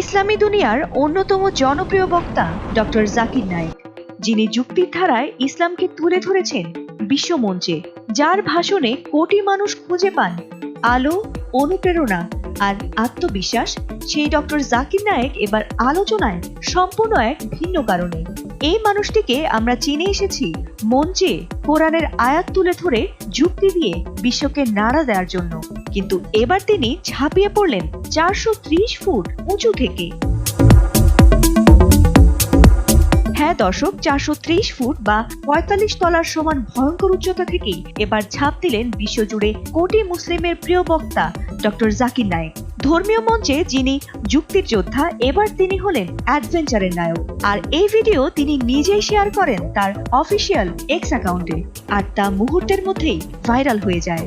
ইসলামী দুনিয়ার অন্যতম জনপ্রিয় বক্তা ডক্টর জাকির নায়েক, যিনি যুক্তির ধারায় ইসলামকে তুলে ধরেছেন বিশ্বমঞ্চে, যার ভাষণে কোটি মানুষ খুঁজে পান আলো, অনুপ্রেরণা আর আত্মবিশ্বাস, সেই ডক্টর জাকির নায়েক এবার আলোচনায় সম্পূর্ণ এক ভিন্ন কারণে। এই মানুষটিকে আমরা চিনে এসেছি মঞ্চে কোরআনের আয়াত তুলে ধরে যুক্তি দিয়ে বিশ্বকে নাড়া দেওয়ার জন্য, কিন্তু এবার তিনি ঝাঁপিয়ে পড়লেন 430 ফুট উঁচু থেকে। হ্যাঁ দর্শক, 430 ফুট বা 45 তলার সমান ভয়ঙ্কর উচ্চতা থেকেই এবার ঝাঁপ দিলেন বিশ্বজুড়ে কোটি মুসলিমের প্রিয় বক্তা ডক্টর জাকির নায়েক। ধর্মীয় মঞ্চে যিনি যুক্তির যোদ্ধা, এবার তিনি হলেন অ্যাডভেঞ্চারের নায়ক। আর এই ভিডিও তিনি নিজেই শেয়ার করেন তার অফিসিয়াল এক্স অ্যাকাউন্টে, আর তা মুহূর্তের মধ্যেই ভাইরাল হয়ে যায়।